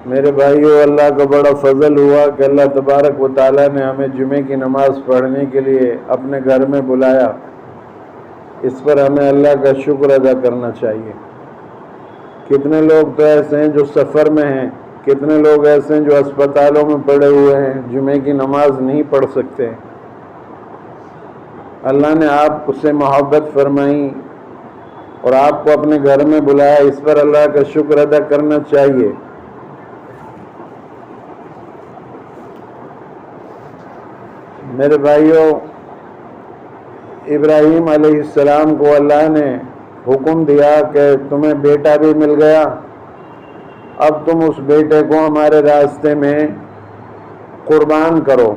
میرے بھائیو، اللہ کا بڑا فضل ہوا کہ اللہ تبارک و تعالیٰ نے ہمیں جمعے کی نماز پڑھنے کے لیے اپنے گھر میں بلایا۔ اس پر ہمیں اللہ کا شکر ادا کرنا چاہیے۔ کتنے لوگ تو ایسے ہیں جو سفر میں ہیں، کتنے لوگ ایسے ہیں جو اسپتالوں میں پڑے ہوئے ہیں، جمعے کی نماز نہیں پڑھ سکتے۔ اللہ نے آپ سے محبت فرمائی اور آپ کو اپنے گھر میں بلایا، اس پر اللہ کا شکر ادا کرنا چاہیے۔ میرے بھائیوں، ابراہیم علیہ السلام کو اللہ نے حکم دیا کہ تمہیں بیٹا بھی مل گیا، اب تم اس بیٹے کو ہمارے راستے میں قربان کرو۔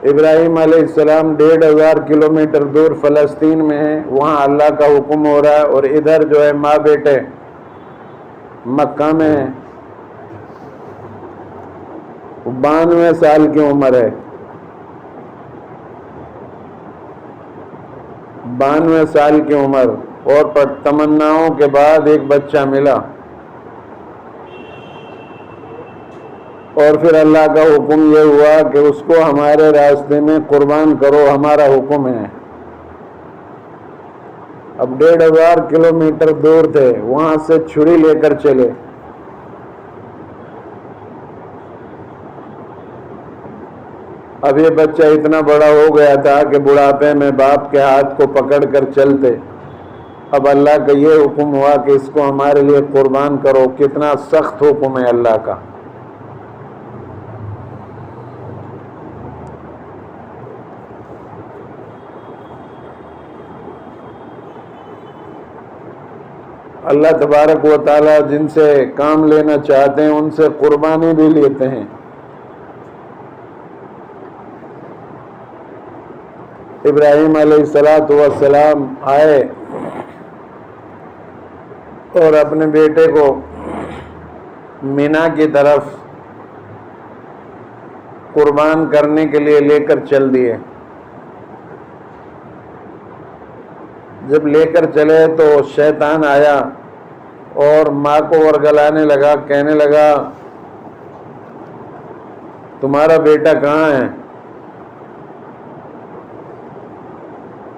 ابراہیم علیہ السلام 1500 کلومیٹر دور فلسطین میں ہیں، وہاں اللہ کا حکم ہو رہا ہے، اور ادھر جو ہے ماں بیٹے مکہ میں ہیں۔ 92 سال کی عمر ہے، 92 سال کی عمر، اور تمناؤں کے بعد ایک بچہ ملا، اور پھر اللہ کا حکم یہ ہوا کہ اس کو ہمارے راستے میں قربان کرو، ہمارا حکم ہے۔ اب 1500 کلومیٹر دور تھے، وہاں سے چھری لے کر چلے۔ اب یہ بچہ اتنا بڑا ہو گیا تھا کہ بڑھاپے میں باپ کے ہاتھ کو پکڑ کر چلتے۔ اب اللہ کا یہ حکم ہوا کہ اس کو ہمارے لیے قربان کرو۔ کتنا سخت حکم ہے اللہ کا۔ اللہ تبارک و تعالی جن سے کام لینا چاہتے ہیں ان سے قربانی بھی لیتے ہیں۔ ابراہیم علیہ السلام آئے اور اپنے بیٹے کو مینا کی طرف قربان کرنے کے لیے لے کر چل دیے۔ جب لے کر چلے تو شیطان آیا اور ماں کو ورگلانے لگا، کہنے لگا تمہارا بیٹا کہاں ہے؟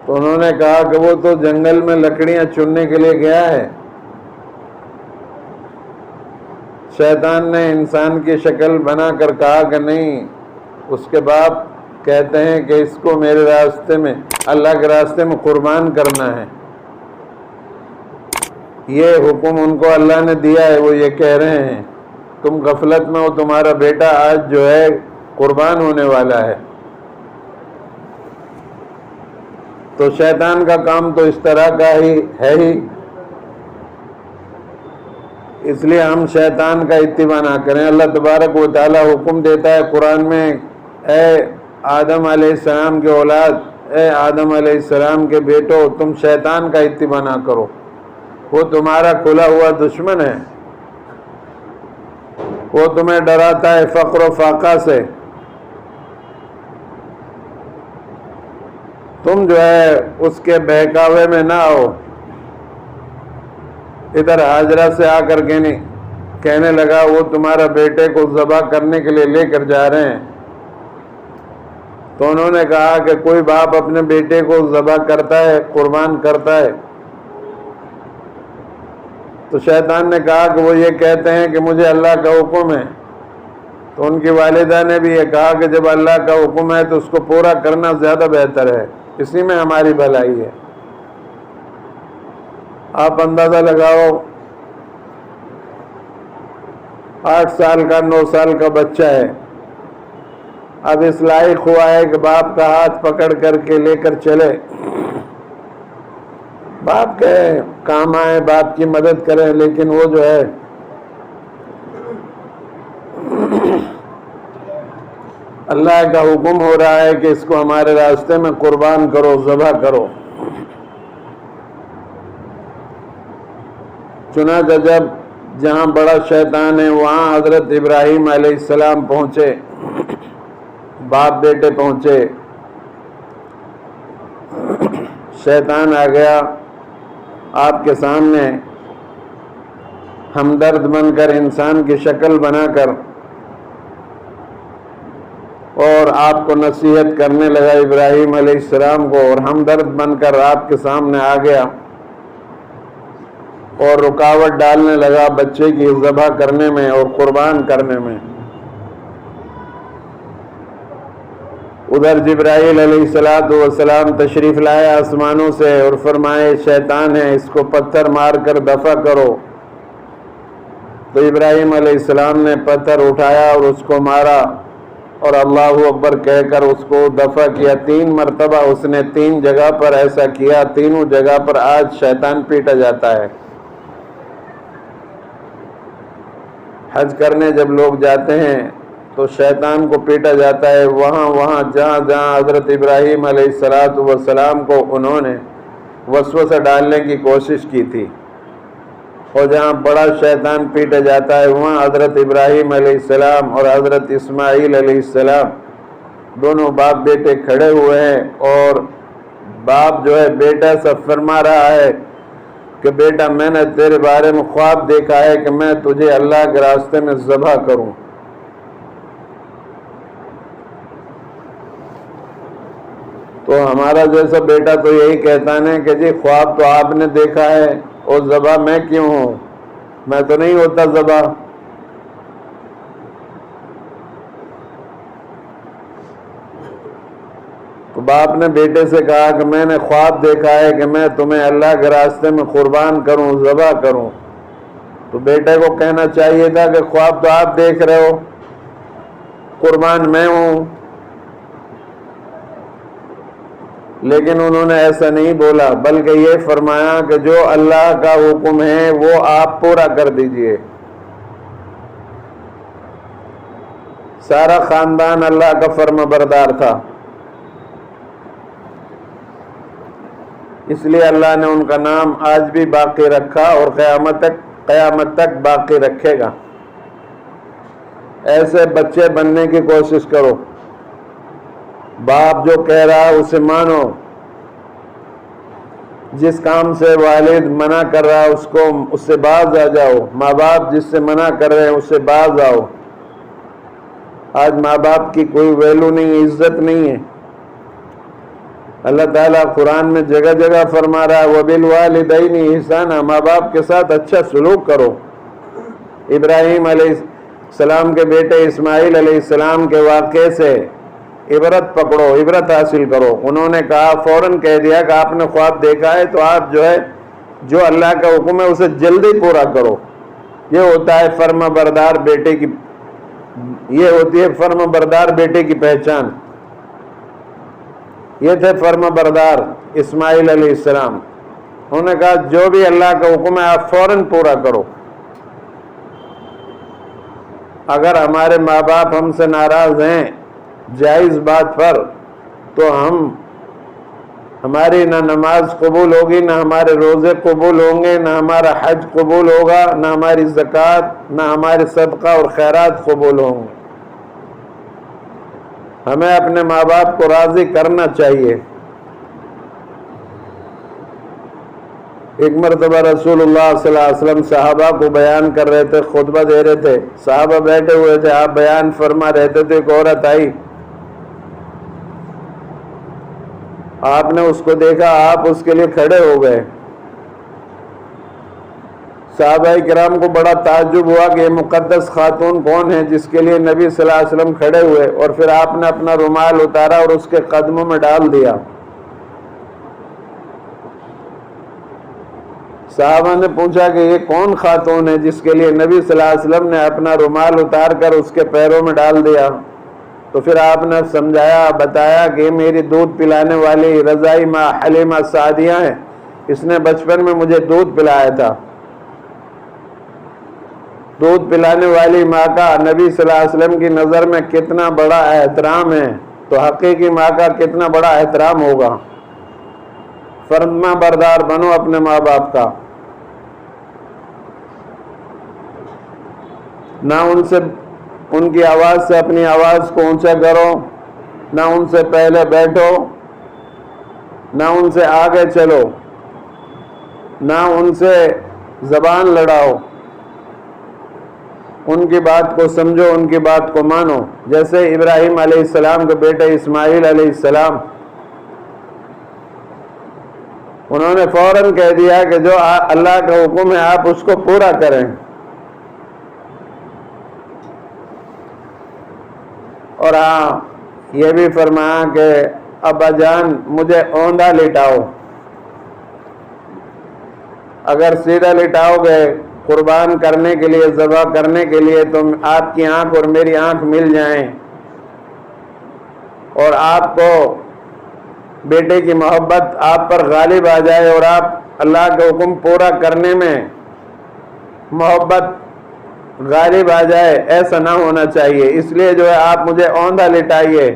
تو انہوں نے کہا کہ وہ تو جنگل میں لکڑیاں چننے کے لیے گیا ہے۔ شیطان نے انسان کی شکل بنا کر کہا کہ نہیں، اس کے باپ کہتے ہیں کہ اس کو میرے راستے میں، اللہ کے راستے میں قربان کرنا ہے۔ یہ حکم ان کو اللہ نے دیا ہے، وہ یہ کہہ رہے ہیں تم غفلت میں ہو، تمہارا بیٹا آج جو ہے قربان ہونے والا ہے۔ تو شیطان کا کام تو اس طرح کا ہی ہے ہی، اس لیے ہم شیطان کا اتباع نہ کریں۔ اللہ تبارک و تعالی حکم دیتا ہے قرآن میں، اے آدم علیہ السلام کے اولاد، اے آدم علیہ السلام کے بیٹو، تم شیطان کا اتباع نہ کرو، وہ تمہارا کھلا ہوا دشمن ہے، وہ تمہیں ڈراتا ہے فقر و فاقہ سے۔ تم جو ہے اس کے بہکاوے میں نہ آؤ۔ ادھر حاجرہ سے آ کر کہنے لگا وہ تمہارا بیٹے کو ذبح کرنے کے لیے لے کر جا رہے ہیں۔ تو انہوں نے کہا کہ کوئی باپ اپنے بیٹے کو ذبح کرتا ہے، قربان کرتا ہے؟ تو شیطان نے کہا کہ وہ یہ کہتے ہیں کہ مجھے اللہ کا حکم ہے۔ تو ان کی والدہ نے بھی یہ کہا کہ جب اللہ کا حکم ہے تو اس کو پورا کرنا زیادہ بہتر ہے، اسی میں ہماری بھلائی ہے۔ آپ اندازہ لگاؤ، 8 سال کا 9 سال کا بچہ ہے، اب اس لائق ہوا ہے کہ باپ کا ہاتھ پکڑ کر کے لے کر چلے، باپ کے کام آئے، باپ کی مدد کریں، لیکن وہ جو ہے اللہ کا حکم ہو رہا ہے کہ اس کو ہمارے راستے میں قربان کرو، ذبح کرو۔ چنانچہ جب جہاں بڑا شیطان ہے وہاں حضرت ابراہیم علیہ السلام پہنچے، باپ بیٹے پہنچے، شیطان آ گیا آپ کے سامنے ہمدرد بن کر انسان کی شکل بنا کر اور آپ کو نصیحت کرنے لگا ابراہیم علیہ السلام کو، اور ہمدرد بن کر آپ کے سامنے آ گیا اور رکاوٹ ڈالنے لگا بچے کی ذبح کرنے میں اور قربان کرنے میں۔ ادھر جبرائیل علیہ السلام تشریف لائے آسمانوں سے اور فرمائے شیطان ہے، اس کو پتھر مار کر دفع کرو۔ تو ابراہیم علیہ السلام نے پتھر اٹھایا اور اس کو مارا اور اللہ اکبر کہہ کر اس کو دفع کیا۔ 3 مرتبہ اس نے 3 جگہ پر ایسا کیا، تینوں جگہ پر آج شیطان پیٹا جاتا ہے۔ حج کرنے جب لوگ جاتے ہیں تو شیطان کو پیٹا جاتا ہے، وہاں جہاں حضرت ابراہیم علیہ السلام کو انہوں نے وسوسہ ڈالنے کی کوشش کی تھی، اور جہاں بڑا شیطان پیٹا جاتا ہے وہاں حضرت ابراہیم علیہ السلام اور حضرت اسماعیل علیہ السلام دونوں باپ بیٹے کھڑے ہوئے ہیں، اور باپ جو ہے بیٹا سے فرما رہا ہے کہ بیٹا میں نے تیرے بارے میں خواب دیکھا ہے کہ میں تجھے اللہ کے راستے میں ذبح کروں۔ تو ہمارا جیسا بیٹا تو یہی کہتا ہے کہ جی خواب تو آپ نے دیکھا ہے اور ذبح میں کیوں ہوں، میں تو نہیں ہوتا ذبح۔ تو باپ نے بیٹے سے کہا کہ میں نے خواب دیکھا ہے کہ میں تمہیں اللہ کے راستے میں قربان کروں، ذبح کروں۔ تو بیٹے کو کہنا چاہیے تھا کہ خواب تو آپ دیکھ رہے ہو، قربان میں ہوں، لیکن انہوں نے ایسا نہیں بولا، بلکہ یہ فرمایا کہ جو اللہ کا حکم ہے وہ آپ پورا کر دیجئے۔ سارا خاندان اللہ کا فرما بردار تھا، اس لیے اللہ نے ان کا نام آج بھی باقی رکھا اور قیامت تک باقی رکھے گا۔ ایسے بچے بننے کی کوشش کرو، باپ جو کہہ رہا ہے اسے مانو، جس کام سے والد منع کر رہا ہے اس سے باز آ جاؤ، ماں باپ جس سے منع کر رہے ہیں اس سے باز آؤ۔ آج ماں باپ کی کوئی ویلو نہیں ہے، عزت نہیں ہے۔ اللہ تعالیٰ قرآن میں جگہ جگہ فرما رہا ہے وَبِالْوَالِدَيْنِ إِحْسَانًا، ماں باپ کے ساتھ اچھا سلوک کرو۔ ابراہیم علیہ السلام کے بیٹے اسماعیل علیہ السلام کے واقعے سے عبرت پکڑو، عبرت حاصل کرو۔ انہوں نے کہا، فوراً کہہ دیا کہ آپ نے خواب دیکھا ہے تو آپ جو ہے جو اللہ کا حکم ہے اسے جلدی پورا کرو۔ یہ ہوتا ہے فرما بردار بیٹے کی، یہ ہوتی ہے فرما بردار بیٹے کی پہچان۔ یہ تھے فرما بردار اسماعیل علیہ السلام، انہوں نے کہا جو بھی اللہ کا حکم ہے آپ فوراً پورا کرو۔ اگر ہمارے ماں باپ ہم سے ناراض ہیں جائز بات پر تو ہماری نہ نماز قبول ہوگی، نہ ہمارے روزے قبول ہوں گے، نہ ہمارا حج قبول ہوگا، نہ ہماری زکوٰۃ، نہ ہمارے صدقہ اور خیرات قبول ہوں گے۔ ہمیں اپنے ماں باپ کو راضی کرنا چاہیے۔ ایک مرتبہ رسول اللہ صلی اللہ علیہ وسلم صحابہ کو بیان کر رہے تھے، خطبہ دے رہے تھے، صحابہ بیٹھے ہوئے تھے، آپ بیان فرما رہتے تھے۔ ایک عورت آئی، آپ نے اس کو دیکھا، آپ اس کے لیے کھڑے ہو گئے۔ صحابہ کرام کو بڑا تعجب ہوا کہ یہ مقدس خاتون کون ہے جس کے لیے نبی صلی اللہ علیہ وسلم کھڑے ہوئے، اور پھر آپ نے اپنا رومال اتارا اور اس کے قدموں میں ڈال دیا۔ صحابہ نے پوچھا کہ یہ کون خاتون ہے جس کے لیے نبی صلی اللہ علیہ وسلم نے اپنا رومال اتار کر اس کے پیروں میں ڈال دیا؟ تو پھر آپ نے سمجھایا، بتایا کہ یہ میری دودھ پلانے والی رضائی ماں حلیمہ سعدیہ ہیں، اس نے بچپن میں مجھے دودھ پلایا تھا۔ دودھ پلانے والی ماں کا نبی صلی اللہ علیہ وسلم کی نظر میں کتنا بڑا احترام ہے، تو حقیقی ماں کا کتنا بڑا احترام ہوگا۔ فرما بردار بنو اپنے ماں باپ کا، نہ ان کی آواز سے اپنی آواز کو اونچا کرو، نہ ان سے پہلے بیٹھو، نہ ان سے آگے چلو، نہ ان سے زبان لڑاؤ۔ ان کی بات کو سمجھو، ان کی بات کو مانو. جیسے ابراہیم علیہ السلام کے بیٹے اسماعیل علیہ السلام، انہوں نے فوراً کہہ دیا کہ جو اللہ کا حکم ہے آپ اس کو پورا کریں. اور ہاں یہ بھی فرمایا کہ ابا جان مجھے اوندا لٹاؤ. اگر سیدھا لٹاؤ گے قربان کرنے کے لیے، ذبح کرنے کے لیے، تو آپ کی آنکھ اور میری آنکھ مل جائیں اور آپ کو بیٹے کی محبت آپ پر غالب آ جائے اور آپ اللہ کا حکم پورا کرنے میں محبت غالب آ جائے، ایسا نہ ہونا چاہیے. اس لیے جو ہے آپ مجھے اوندا لٹائیے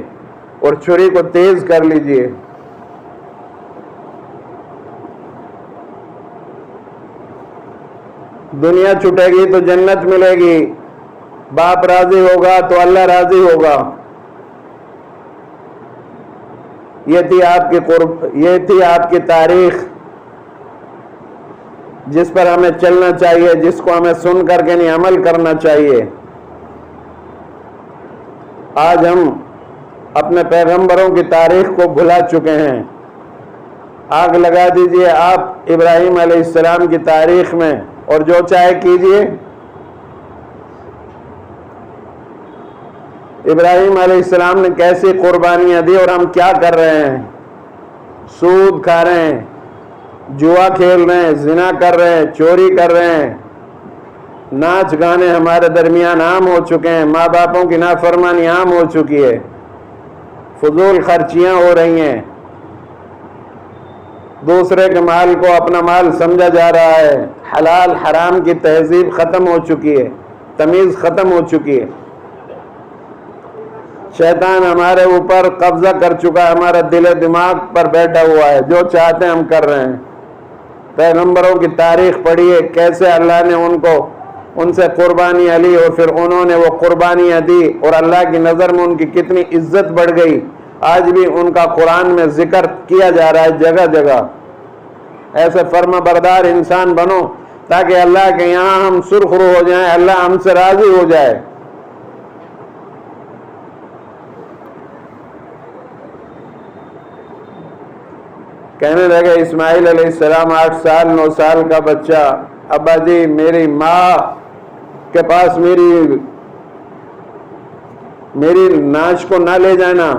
اور چھری کو تیز کر لیجئے. دنیا چھٹے گی تو جنت ملے گی، باپ راضی ہوگا تو اللہ راضی ہوگا. یہ تھی آپ کی تاریخ جس پر ہمیں چلنا چاہیے، جس کو ہمیں سن کر کے نہیں عمل کرنا چاہیے. آج ہم اپنے پیغمبروں کی تاریخ کو بھلا چکے ہیں. آگ لگا دیجئے آپ ابراہیم علیہ السلام کی تاریخ میں اور جو چاہے کیجئے. ابراہیم علیہ السلام نے کیسی قربانیاں دی اور ہم کیا کر رہے ہیں؟ سود کھا رہے ہیں، جوا کھیل رہے ہیں، زنا کر رہے ہیں، چوری کر رہے ہیں، ناچ گانے ہمارے درمیان عام ہو چکے ہیں، ماں باپوں کی نافرمانی عام ہو چکی ہے، فضول خرچیاں ہو رہی ہیں، دوسرے کے مال کو اپنا مال سمجھا جا رہا ہے، حلال حرام کی تہذیب ختم ہو چکی ہے، تمیز ختم ہو چکی ہے. شیطان ہمارے اوپر قبضہ کر چکا ہے، ہمارا دل و دماغ پر بیٹھا ہوا ہے، جو چاہتے ہیں ہم کر رہے ہیں. پیغمبروں کی تاریخ پڑھیے، کیسے اللہ نے ان سے قربانیاں لی اور پھر انہوں نے وہ قربانیاں دی اور اللہ کی نظر میں ان کی کتنی عزت بڑھ گئی. آج بھی ان کا قرآن میں ذکر کیا جا رہا ہے جگہ جگہ. ایسے فرما بردار انسان بنو تاکہ اللہ کے یہاں ہم سرخرو ہو جائیں، اللہ ہم سے راضی ہو جائے. کہنے لگے اسماعیل علیہ السلام 8 سال 9 سال کا بچہ، ابا جی میری ماں کے پاس میری ناش کو نہ لے جانا.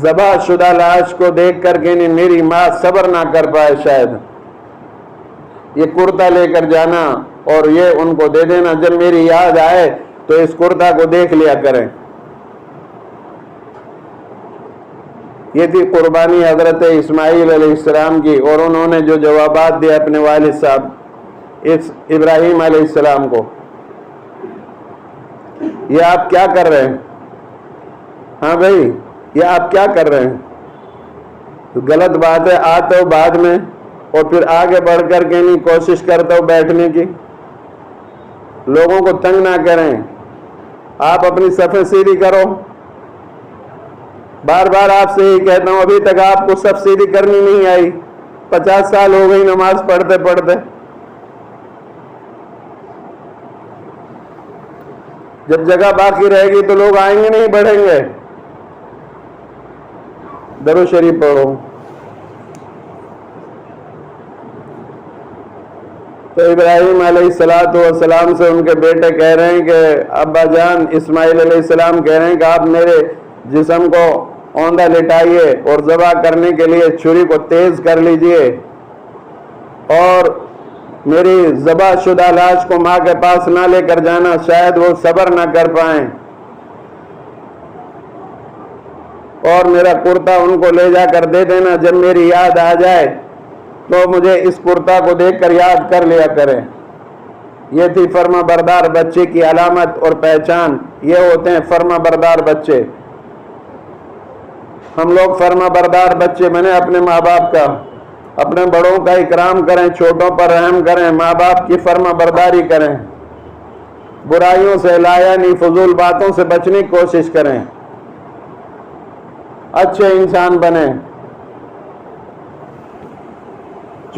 ذبح شدہ لاش کو دیکھ کر کے نہیں میری ماں صبر نہ کر پائے، شاید یہ کرتا لے کر جانا اور یہ ان کو دے دینا، جب میری یاد آئے تو اس کرتا کو دیکھ لیا کریں. یہ تھی قربانی حضرت اسماعیل علیہ السلام کی. اور انہوں نے جو جوابات دیے اپنے والد صاحب ابراہیم علیہ السلام کو، یہ آپ کیا کر رہے ہیں؟ ہاں بھائی یہ آپ کیا کر رہے ہیں؟ غلط بات ہے. آتے ہو بعد میں اور پھر آگے بڑھ کر کے نہیں کوشش کرتے ہو بیٹھنے کی. لوگوں کو تنگ نہ کریں، آپ اپنی صفیں سیدھی کرو. بار بار آپ سے ہی کہتا ہوں، ابھی تک آپ کو صف سیدھی کرنی نہیں آئی. 50 سال ہو گئی نماز پڑھتے پڑھتے. جب جگہ باقی رہے گی تو لوگ آئیں گے نہیں، بڑھیں گے. درود شریف پڑھو. تو ابراہیم علیہ السلام سے ان کے بیٹے کہہ رہے ہیں کہ ابا جان اسماعیل علیہ السلام کہہ رہے ہیں کہ آپ میرے جسم کو اوندا لٹائیے اور ذبح کرنے کے لیے چھری کو تیز کر لیجئے اور میری ذبح شدہ لاش کو ماں کے پاس نہ لے کر جانا، شاید وہ صبر نہ کر پائیں. اور میرا کرتا ان کو لے جا کر دے دینا، جب میری یاد آ جائے تو مجھے اس کرتا کو دیکھ کر یاد کر لیا کریں. یہ تھی فرما بردار بچے کی علامت اور پہچان. یہ ہوتے ہیں فرما بردار بچے. ہم لوگ فرما بردار بچے بنے اپنے ماں باپ کا. اپنے بڑوں کا اکرام کریں، چھوٹوں پر رحم کریں، ماں باپ کی فرما برداری کریں، برائیوں سے لایا نہیں فضول باتوں سے بچنے کی کوشش کریں، اچھے انسان بنیں.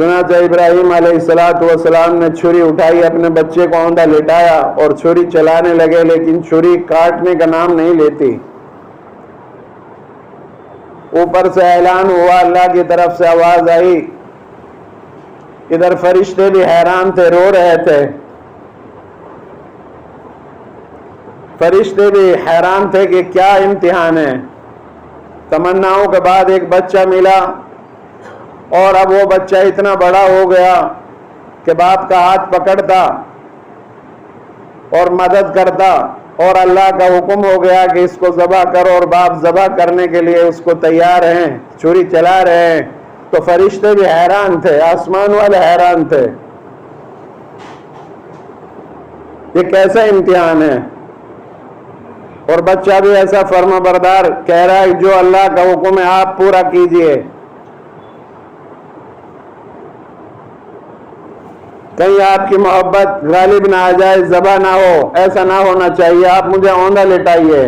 چنانچہ ابراہیم علیہ السلام نے چھری اٹھائی، اپنے بچے کو اوندھا لٹایا اور چھری چلانے لگے، لیکن چھری کاٹنے کا نام نہیں لیتی۔ اوپر سے اعلان ہوا، اللہ کی طرف سے آواز آئی۔ ادھر فرشتے بھی حیران تھے، رو رہے تھے۔ فرشتے بھی حیران تھے کہ کیا امتحان ہے۔ تمناؤں کے بعد ایک بچہ ملا، اور اب وہ بچہ اتنا بڑا ہو گیا کہ باپ کا ہاتھ پکڑتا اور مدد کرتا، اور اللہ کا حکم ہو گیا کہ اس کو ذبح کرو، اور باپ ذبح کرنے کے لیے اس کو تیار ہیں، چھری چلا رہے ہیں۔ تو فرشتے بھی حیران تھے، آسمان والے حیران تھے، یہ کیسا امتحان ہے۔ اور بچہ بھی ایسا فرما بردار کہہ رہا ہے، جو اللہ کا حکم ہے آپ پورا کیجئے۔ کہیں آپ کی محبت غالب نہ آ جائے، ذبح نہ ہو، ایسا نہ ہونا چاہیے، آپ مجھے اوندھا لٹائیے۔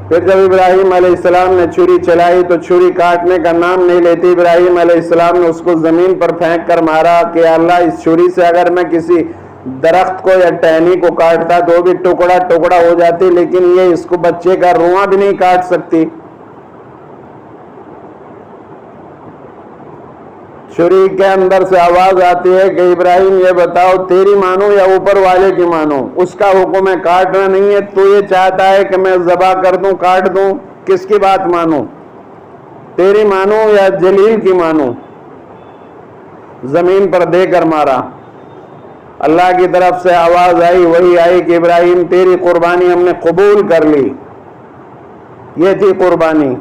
پھر جب ابراہیم علیہ السلام نے چھری چلائی تو چھری کاٹنے کا نام نہیں لیتی۔ ابراہیم علیہ السلام نے اس کو زمین پر پھینک کر مارا کہ اللہ، اس چھری سے اگر میں کسی درخت کو یا ٹہنی کو کاٹتا تو بھی ٹکڑا ٹکڑا ہو جاتی، لیکن یہ اس کو بچے کا رواں بھی نہیں کاٹ سکتی۔ چھری کے اندر سے آواز آتی ہے کہ ابراہیم یہ بتاؤ، تیری مانوں یا اوپر والے کی مانوں؟ اس کا حکم ہے کاٹنا نہیں ہے، تو یہ چاہتا ہے کہ میں ذبح کر دوں، کاٹ دوں، کس کی بات مانوں؟ تیری مانوں یا جلیل کی مانوں؟ زمین پر دے کر مارا۔ اللہ کی طرف سے آواز آئی، وہی آئی کہ ابراہیم تیری قربانی ہم نے قبول کر لی۔ یہ تھی قربانی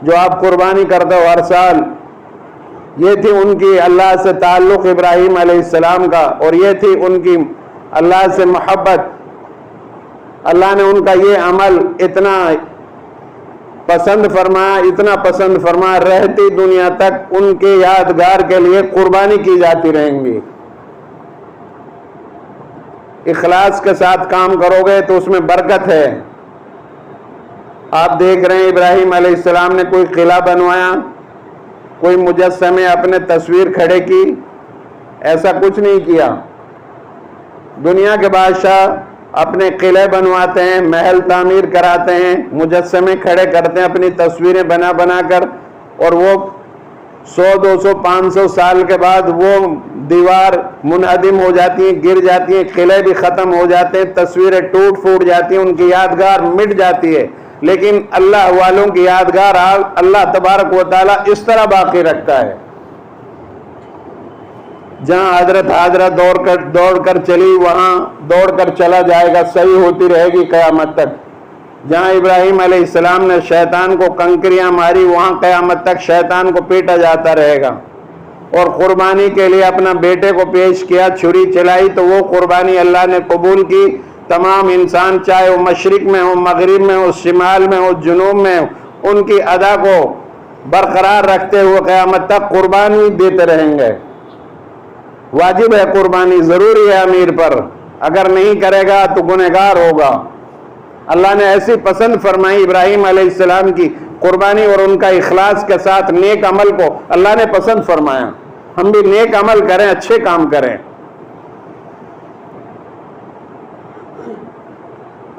جو آپ قربانی کرتے ہو ہر سال، یہ تھی ان کی اللہ سے تعلق ابراہیم علیہ السلام کا، اور یہ تھی ان کی اللہ سے محبت۔ اللہ نے ان کا یہ عمل اتنا پسند فرمایا، اتنا پسند فرمایا، رہتی دنیا تک ان کے یادگار کے لیے قربانی کی جاتی رہیں گی۔ اخلاص کے ساتھ کام کرو گے تو اس میں برکت ہے۔ آپ دیکھ رہے ہیں ابراہیم علیہ السلام نے کوئی قلعہ بنوایا، کوئی مجسمے اپنے تصویر کھڑے کی، ایسا کچھ نہیں کیا۔ دنیا کے بادشاہ اپنے قلعے بنواتے ہیں، محل تعمیر کراتے ہیں، مجسمے کھڑے کرتے ہیں اپنی تصویریں بنا بنا کر، اور وہ 100 200 500 سال کے بعد وہ دیوار منہدم ہو جاتی ہیں، گر جاتی ہیں، قلعے بھی ختم ہو جاتے ہیں، تصویریں ٹوٹ پھوٹ جاتی ہیں، ان کی یادگار مٹ جاتی ہے۔ لیکن اللہ والوں کی یادگار اللہ تبارک و تعالیٰ اس طرح باقی رکھتا ہے۔ جہاں حضرت حاضرہ دوڑ کر چلی، وہاں دوڑ کر چلا جائے گا، صحیح ہوتی رہے گی قیامت تک۔ جہاں ابراہیم علیہ السلام نے شیطان کو کنکریاں ماری، وہاں قیامت تک شیطان کو پیٹا جاتا رہے گا۔ اور قربانی کے لیے اپنا بیٹے کو پیش کیا، چھری چلائی، تو وہ قربانی اللہ نے قبول کی۔ تمام انسان، چاہے وہ مشرق میں ہو، مغرب میں ہو، شمال میں ہو، جنوب میں ہو، ان کی ادا کو برقرار رکھتے ہوئے قیامت تک قربانی دیتے رہیں گے۔ واجب ہے قربانی، ضروری ہے امیر پر، اگر نہیں کرے گا تو گنہگار ہوگا۔ اللہ نے ایسی پسند فرمائی ابراہیم علیہ السلام کی قربانی، اور ان کا اخلاص کے ساتھ نیک عمل کو اللہ نے پسند فرمایا۔ ہم بھی نیک عمل کریں، اچھے کام کریں۔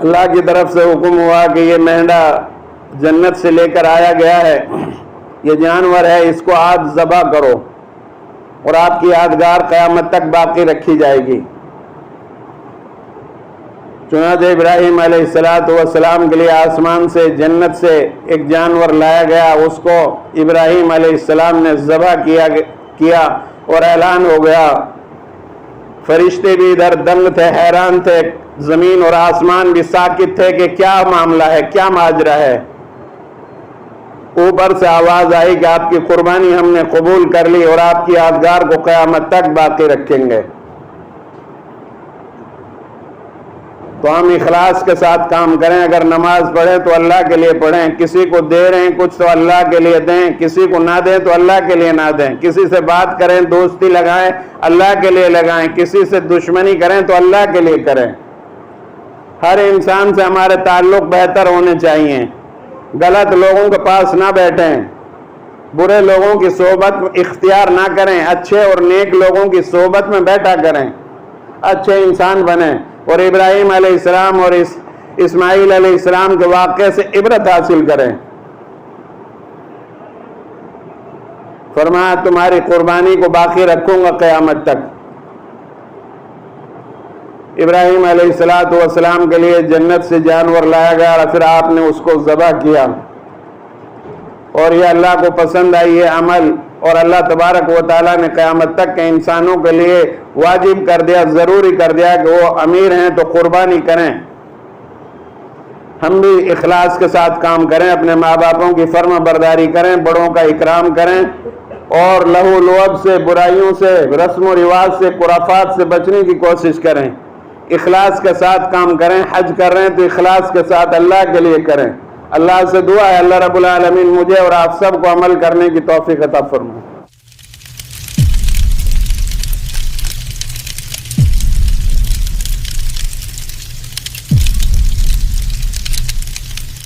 اللہ کی طرف سے حکم ہوا کہ یہ مہنڈا جنت سے لے کر آیا گیا ہے، یہ جانور ہے، اس کو آپ ذبح کرو، اور آپ کی یادگار قیامت تک باقی رکھی جائے گی۔ چنانچہ ابراہیم علیہ السلام کے لیے آسمان سے، جنت سے ایک جانور لایا گیا، اس کو ابراہیم علیہ السلام نے ذبح کیا اور اعلان ہو گیا۔ فرشتے بھی ادھر دنگ تھے، حیران تھے، زمین اور آسمان بھی ساکت تھے کہ کیا معاملہ ہے، کیا ماجرا ہے۔ اوپر سے آواز آئی کہ آپ کی قربانی ہم نے قبول کر لی، اور آپ کی یادگار کو قیامت تک باقی رکھیں گے۔ تو ہم اخلاص کے ساتھ کام کریں۔ اگر نماز پڑھیں تو اللہ کے لیے پڑھیں، کسی کو دے رہے ہیں کچھ تو اللہ کے لیے دیں، کسی کو نہ دیں تو اللہ کے لیے نہ دیں، کسی سے بات کریں، دوستی لگائیں، اللہ کے لیے لگائیں، کسی سے دشمنی کریں تو اللہ کے لیے کریں۔ ہر انسان سے ہمارے تعلق بہتر ہونے چاہیے، غلط لوگوں کے پاس نہ بیٹھیں، برے لوگوں کی صحبت اختیار نہ کریں، اچھے اور نیک لوگوں کی صحبت میں بیٹھا کریں، اچھے انسان بنیں، اور ابراہیم علیہ السلام اور اسماعیل علیہ السلام کے واقعے سے عبرت حاصل کریں۔ فرمایا تمہاری قربانی کو باقی رکھوں گا قیامت تک۔ ابراہیم علیہ السلام کے لیے جنت سے جانور لایا گیا اور پھر آپ نے اس کو ذبح کیا، اور یہ اللہ کو پسند آئی یہ عمل، اور اللہ تبارک و تعالیٰ نے قیامت تک کے انسانوں کے لیے واجب کر دیا، ضروری کر دیا کہ وہ امیر ہیں تو قربانی کریں۔ ہم بھی اخلاص کے ساتھ کام کریں، اپنے ماں باپوں کی فرما برداری کریں، بڑوں کا اکرام کریں، اور لہو لعب سے، برائیوں سے، رسم و رواج سے، خرافات سے بچنے کی کوشش کریں، اخلاص کے ساتھ کام کریں۔ حج کر رہے ہیں تو اخلاص کے ساتھ اللہ کے لیے کریں۔ اللہ سے دعا ہے اللہ رب العالمین مجھے اور آپ سب کو عمل کرنے کی توفیق عطا فرمائے۔